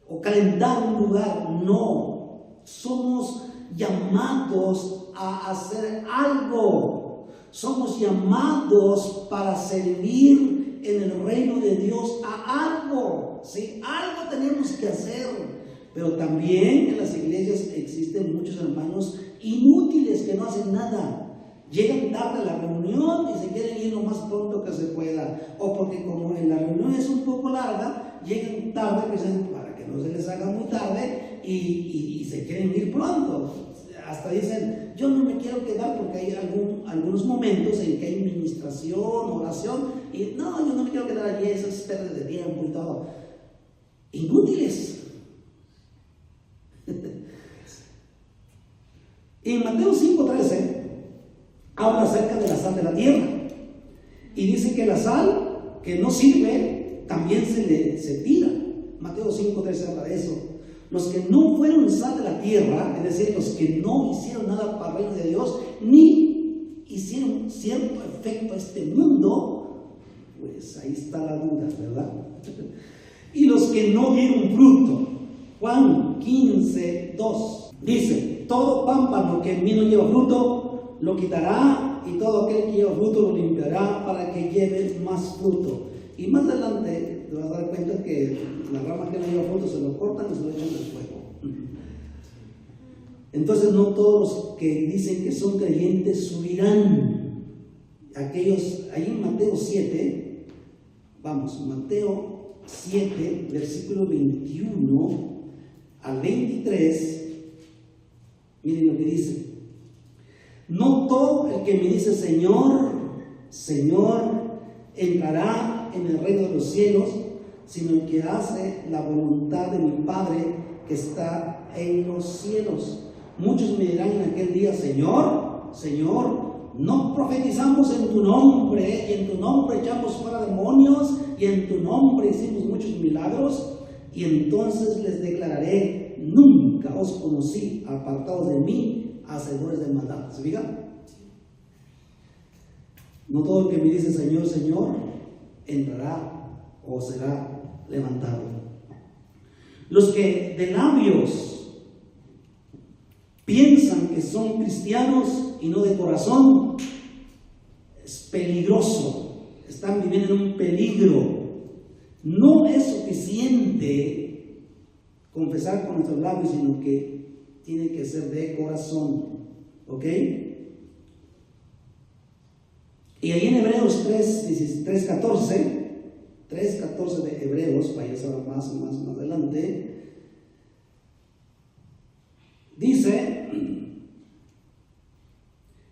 o calentar un lugar. No, somos llamados a hacer algo. Somos llamados para servir en el reino de Dios a algo. ¿Sí? Algo tenemos que hacer. Pero también en las iglesias existen muchos hermanos inútiles que no hacen nada. Llegan tarde a la reunión y se quieren ir lo más pronto que se pueda. O porque como la reunión es un poco larga, llegan tarde para que no se les haga muy tarde y se quieren ir pronto. Hasta dicen, yo no me quiero quedar porque hay algunos momentos en que hay ministración, oración, y no, yo no me quiero quedar allí, eso es pérdida de tiempo y todo. Inútiles. Y en Mateo 5:13 habla acerca de la sal de la tierra y dice que la sal que no sirve también se tira. Mateo 5:13 habla de eso. Los que no fueron sal de la tierra, es decir, los que no hicieron nada para el reino de Dios, ni hicieron cierto efecto a este mundo, pues ahí está la duda, ¿verdad? Y los que no dieron fruto. Juan 15:2 dice, todo pámpano que en mí no lleva fruto, lo quitará, y todo aquel que lleva fruto lo limpiará para que lleve más fruto. Y más adelante te vas a dar cuenta que la rama que no lleva fruto se lo cortan y se lo echan al fuego. Entonces no todos los que dicen que son creyentes subirán. Aquellos, ahí en Mateo 7, Mateo 7, versículo 21 al 23, miren lo que dice. No todo el que me dice Señor, Señor, entrará en el reino de los cielos, sino el que hace la voluntad de mi Padre que está en los cielos. Muchos me dirán en aquel día, Señor, Señor, no profetizamos en tu nombre, y en tu nombre echamos fuera demonios, y en tu nombre hicimos muchos milagros. Y entonces les declararé, nunca os conocí, apartados de mí, hacedores de maldad. ¿Se fijan? No todo el que me dice Señor, Señor, entrará o será levantado. Los que de labios piensan que son cristianos y no de corazón, es peligroso. Están viviendo en un peligro. No es suficiente confesar con nuestros labios, sino que tiene que ser de corazón. ¿Ok? Y ahí en Hebreos 3:14 de Hebreos, vayas ahora más adelante, dice,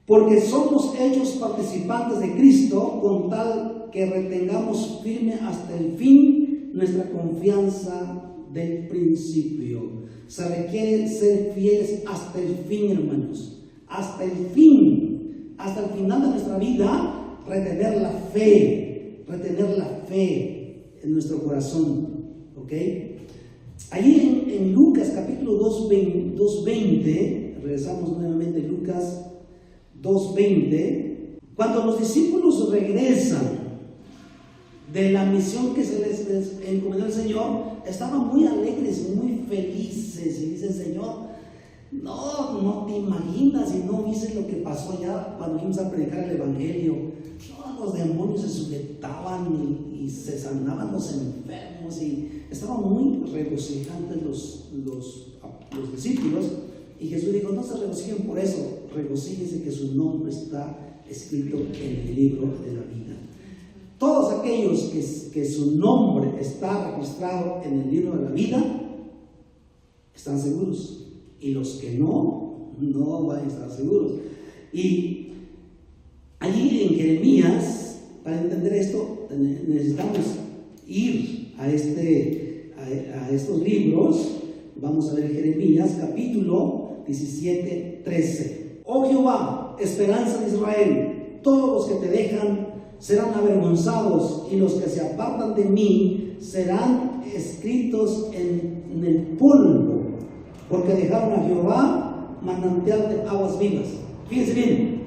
porque somos hechos participantes de Cristo, con tal que retengamos firme hasta el fin nuestra confianza del principio. Se requiere ser fieles hasta el fin, hermanos, hasta el fin, hasta el final de nuestra vida, retener la fe en nuestro corazón. ¿Ok? Ahí en Lucas capítulo 2:20, regresamos nuevamente a Lucas 2:20, cuando los discípulos regresan de la misión que se les encomendó el Señor, estaban muy alegres, muy felices, y dicen, Señor, No te imaginas y no viste lo que pasó allá cuando fuimos a predicar el Evangelio. No, los demonios se sujetaban y se sanaban los enfermos y estaban muy regocijantes los discípulos. Y Jesús dijo: no se regocijen por eso, regocíjense que su nombre está escrito en el libro de la vida. Todos aquellos que su nombre está registrado en el libro de la vida están seguros, y los que no van a estar seguros. Y allí en Jeremías, para entender esto, necesitamos ir a estos libros. Vamos a ver Jeremías capítulo 17, 13. Oh Jehová, esperanza de Israel, todos los que te dejan serán avergonzados, y los que se apartan de mí serán escritos en el polvo, porque dejaron a Jehová manantial de aguas vivas. Fíjense bien,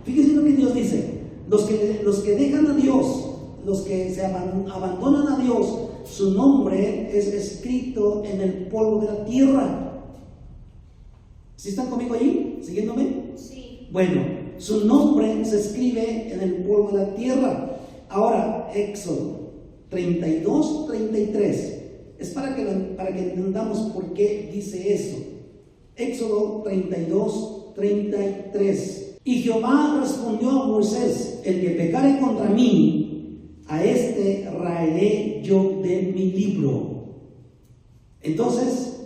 fíjense lo que Dios dice. Los que dejan a Dios, los que se abandonan a Dios, su nombre es escrito en el polvo de la tierra. ¿Sí están conmigo allí? ¿Siguiéndome? Sí. Bueno, su nombre se escribe en el polvo de la tierra. Ahora, Éxodo 32, 33. Es para que entendamos por qué dice eso. Éxodo 32, 33. Y Jehová respondió a Moisés: el que pecare contra mí, a este raeré yo de mi libro. Entonces,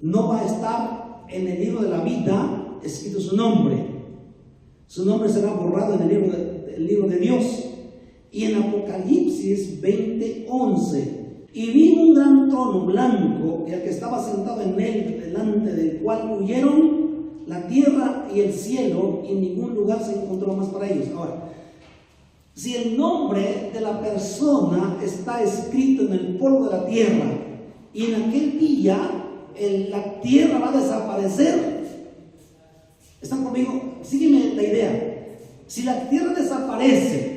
no va a estar en el libro de la vida escrito su nombre. Su nombre será borrado en el libro de Dios. Y en Apocalipsis 20:11, y vi un gran trono blanco, y al que estaba sentado en él, delante del cual huyeron la tierra y el cielo, y en ningún lugar se encontró más para ellos. Ahora, si el nombre de la persona está escrito en el polvo de la tierra, y en aquel día la tierra va a desaparecer. ¿Están conmigo? Sígueme la idea. Si la tierra desaparece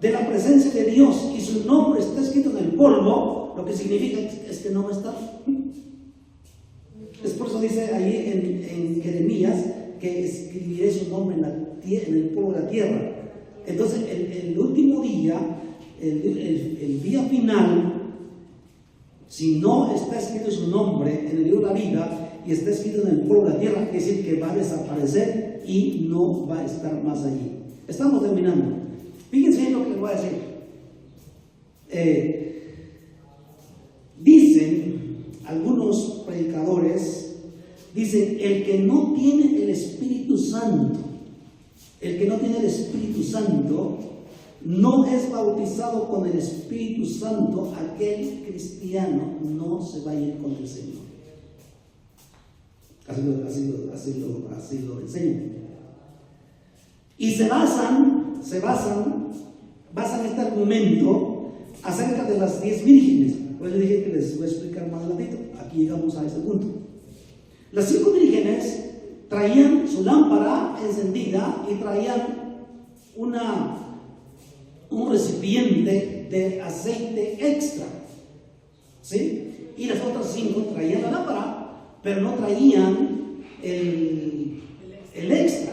de la presencia de Dios y su nombre está escrito en el polvo, lo que significa es que no va a estar. Es por eso dice ahí en Jeremías que escribiré su nombre en el polvo de la tierra. Entonces el último día, el día final, si no está escrito su nombre en el libro de la vida y está escrito en el polvo de la tierra, quiere decir que va a desaparecer y no va a estar más allí. Estamos terminando. Fíjense bien lo que les voy a decir. Dicen algunos predicadores, dicen: el que no tiene el Espíritu Santo, no es bautizado con el Espíritu Santo, aquel cristiano no se va a ir con el Señor. Así lo enseñan. Y se basan este argumento acerca de las 10 vírgenes. Pues les dije que les voy a explicar más adelante. Aquí llegamos a ese punto. Las 5 vírgenes traían su lámpara encendida y traían un recipiente de aceite extra, ¿sí? Y las otras 5 traían la lámpara, pero no traían el extra.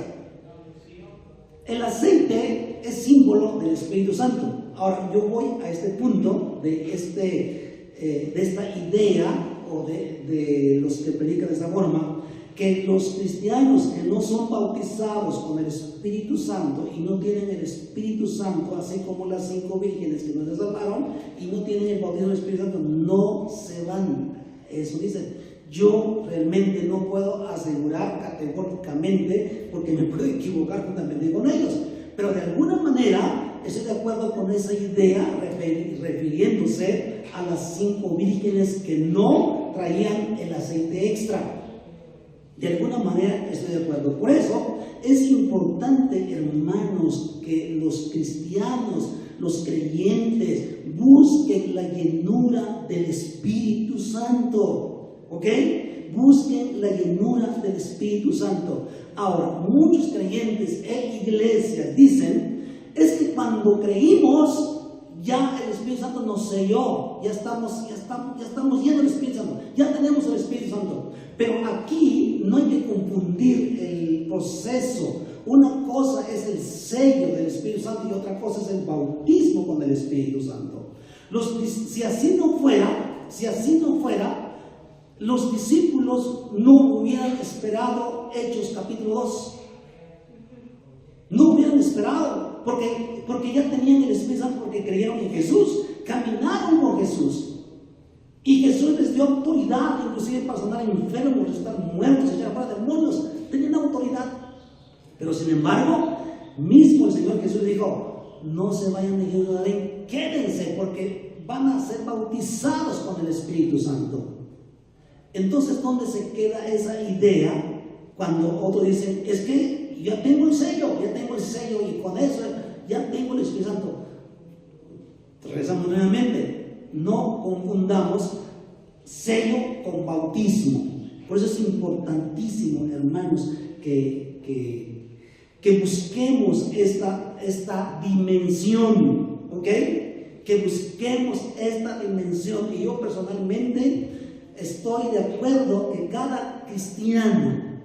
El aceite es símbolo del Espíritu Santo. Ahora yo voy a este punto de esta idea o de los que predican de esa forma, que los cristianos que no son bautizados con el Espíritu Santo y no tienen el Espíritu Santo, así como las 5 vírgenes que no se salvaron y no tienen el bautismo del Espíritu Santo, no se van. Eso dicen. Yo realmente no puedo asegurar categóricamente, porque me puedo equivocar juntamente con ellos, pero de alguna manera estoy de acuerdo con esa idea, refiriéndose a las 5 vírgenes que no traían el aceite extra. De alguna manera estoy de acuerdo. Por eso es importante, hermanos, que los cristianos, los creyentes, busquen la llenura del Espíritu Santo. ¿Ok? Busquen la llenura del Espíritu Santo. Ahora, muchos creyentes e iglesias dicen: es que cuando creímos, ya el Espíritu Espíritu Santo nos selló, ya estamos llenos del Espíritu Santo, ya tenemos el Espíritu Santo. Pero aquí no hay que confundir el proceso. Una cosa es el sello del Espíritu Santo y otra cosa es el bautismo con el Espíritu Santo. Si así no fuera, los discípulos no hubieran esperado Hechos capítulo 2. No hubieran esperado, porque ya tenían el Espíritu Santo, porque creyeron en Jesús, caminaron con Jesús. Y Jesús les dio autoridad, inclusive para sanar enfermos, estar muertos, echar fuera demonios. Tenían autoridad. Pero sin embargo, mismo el Señor Jesús dijo: no se vayan de Jerusalén, quédense, porque van a ser bautizados con el Espíritu Santo. Entonces, ¿dónde se queda esa idea cuando otros dicen: es que ya tengo el sello, y con eso ya tengo el Espíritu Santo? Regresamos nuevamente. No confundamos sello con bautismo. Por eso es importantísimo, hermanos, que busquemos esta dimensión, ¿ok? Que busquemos esta dimensión. Y yo personalmente estoy de acuerdo que cada cristiano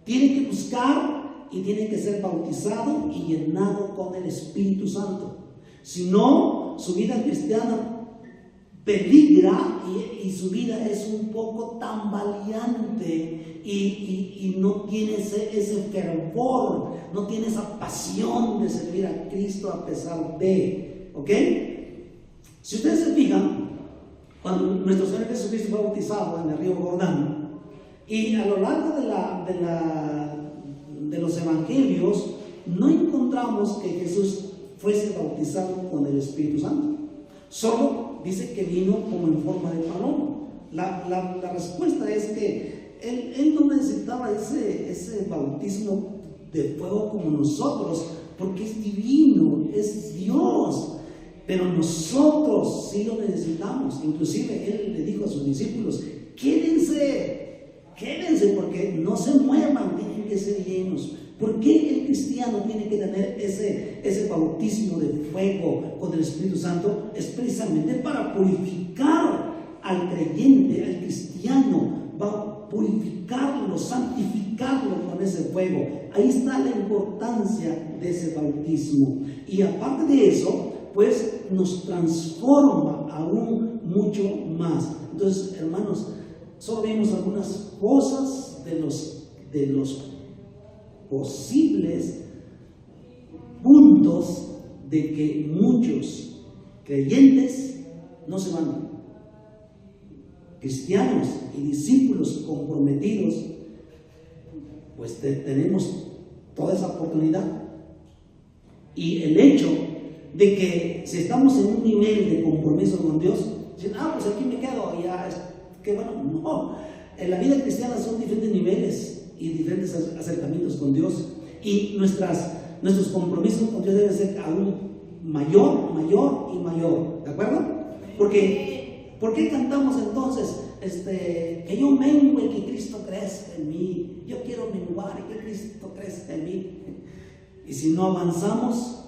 tiene que buscar y tiene que ser bautizado y llenado con el Espíritu Santo. Si no, su vida cristiana peligra y su vida es un poco tambaleante y no tiene ese fervor, no tiene esa pasión de servir a Cristo a pesar de, ¿ok? Si ustedes se fijan, cuando nuestro Señor Jesucristo fue bautizado en el río Jordán, y a lo largo de los evangelios no encontramos que Jesús fuese bautizado con el Espíritu Santo. Solo dice que vino como en forma de paloma. La respuesta es que él no necesitaba ese bautismo de fuego como nosotros, porque es divino, es Dios. Pero nosotros sí lo necesitamos. Inclusive él le dijo a sus discípulos: quédense, porque no se muevan, tienen que ser llenos. ¿Por qué el cristiano tiene que tener ese bautismo de fuego con el Espíritu Santo? Es precisamente para purificar al creyente, al cristiano, va a purificarlo, santificarlo con ese fuego. Ahí está la importancia de ese bautismo. Y aparte de eso, pues nos transforma aún mucho más. Entonces, hermanos, solo vimos algunas cosas de los posibles puntos de que muchos creyentes no se van. Cristianos y discípulos comprometidos, pues tenemos toda esa oportunidad. Y el hecho de que si estamos en un nivel de compromiso con Dios, dicen: pues aquí me quedo, ya, que bueno, no. En la vida cristiana son diferentes niveles y diferentes acercamientos con Dios, y nuestros compromisos con Dios deben ser aún mayor, ¿de acuerdo? Porque ¿por qué cantamos entonces que yo mengue y que Cristo crezca en mí? Yo quiero menguar y que Cristo crezca en mí. Y si no avanzamos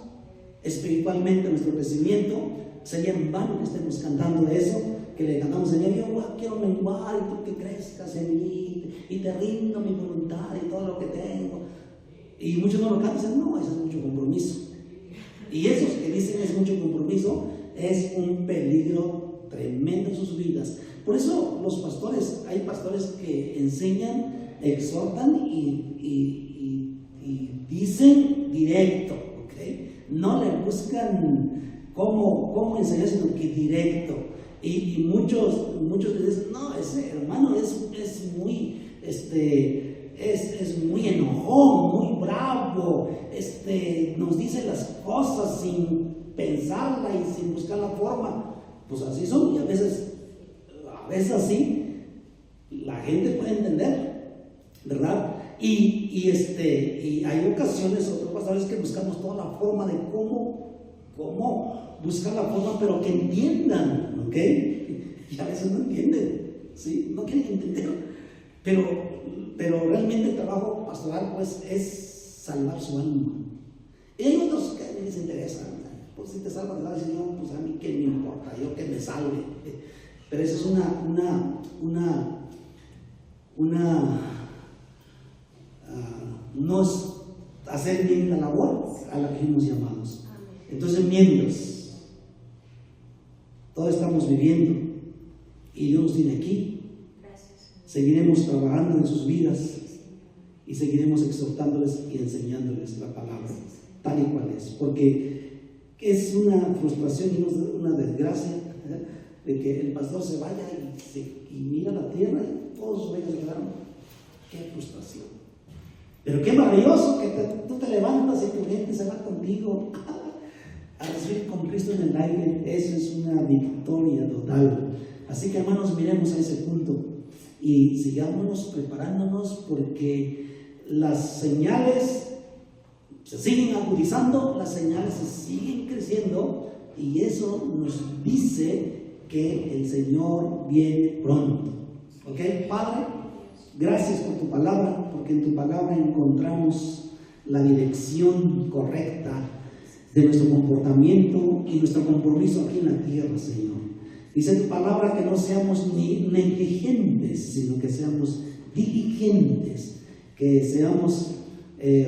espiritualmente nuestro crecimiento, sería en vano que estemos cantando de eso, que le cantamos: Señor, yo quiero menguar y tú que crezcas en mí, y te rindo mi voluntad y todo lo que tengo. Y muchos no lo cantan y dicen: no, eso es mucho compromiso. Y esos que dicen es mucho compromiso, es un peligro tremendo en sus vidas. Por eso los pastores, hay pastores que enseñan, exhortan y dicen directo, ¿ok? No le buscan cómo enseñar, sino que directo. Y muchos le dicen: no, ese hermano es muy muy enojón, muy bravo, nos dice las cosas sin pensarla y sin buscar la forma. Pues así son, y a veces así la gente puede entender, ¿verdad? Y hay ocasiones, otros pastores, que buscamos toda la forma de cómo buscar la forma, pero que entiendan, ¿ok? Y a veces no entienden, ¿sí? No quieren entender, pero realmente el trabajo pastoral, pues, es salvar su alma. Y hay otros que a mí les interesan: pues si te salvas del Señor, pues a mí qué me importa. importa, yo que me salve. Pero eso es no es hacer bien la labor a la que fuimos llamados. Entonces, miembros, todos estamos viviendo y Dios nos tiene aquí. Seguiremos trabajando en sus vidas y seguiremos exhortándoles y enseñándoles la palabra tal y cual es, porque es una frustración y una desgracia de que el pastor se vaya y mira la tierra y todos sus ovejas se quedaron. Qué frustración. Pero qué maravilloso que tú te levantas y tu gente se va contigo a recibir con Cristo en el aire. Eso es una victoria total. Así que, hermanos, miremos a ese punto y sigámonos preparándonos, porque las señales se siguen agudizando, las señales se siguen creciendo, y eso nos dice que el Señor viene pronto. ¿Ok, Padre? Gracias por tu palabra, porque en tu palabra encontramos la dirección correcta de nuestro comportamiento y nuestro compromiso aquí en la tierra, Señor. Dice tu palabra que no seamos ni negligentes, sino que seamos diligentes, que seamos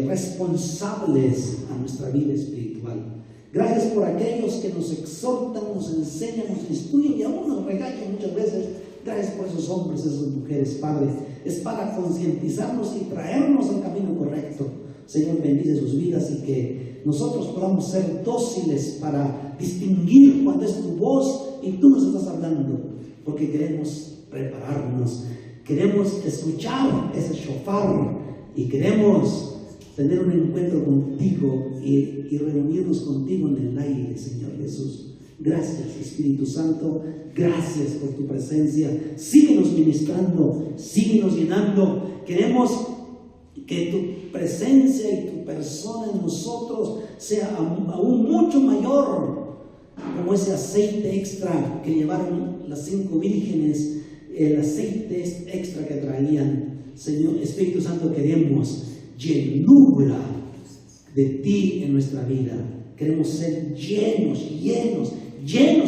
responsables a nuestra vida espiritual. Gracias por aquellos que nos exhortan, nos enseñan, nos instruyen y aún nos regañan muchas veces. Gracias por esos hombres, esas mujeres, Padre. Es para concientizarnos y traernos al camino correcto. Señor, bendice sus vidas y que nosotros podamos ser dóciles para distinguir cuando es tu voz y tú nos estás hablando, porque queremos prepararnos, queremos escuchar ese shofar y queremos tener un encuentro contigo y reunirnos contigo en el aire, Señor Jesús. Gracias, Espíritu Santo, gracias por tu presencia. Síguenos ministrando, síguenos llenando. Queremos que tu presencia y tu persona en nosotros sea aún mucho mayor, como ese aceite extra que llevaron las 5 vírgenes, el aceite extra que traían. Señor Espíritu Santo, queremos llenura de ti en nuestra vida. Queremos ser llenos,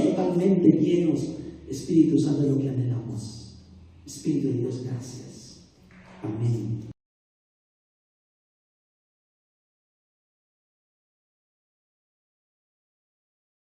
totalmente llenos. Espíritu Santo, es lo que anhelamos. Espíritu de Dios, gracias. Amén.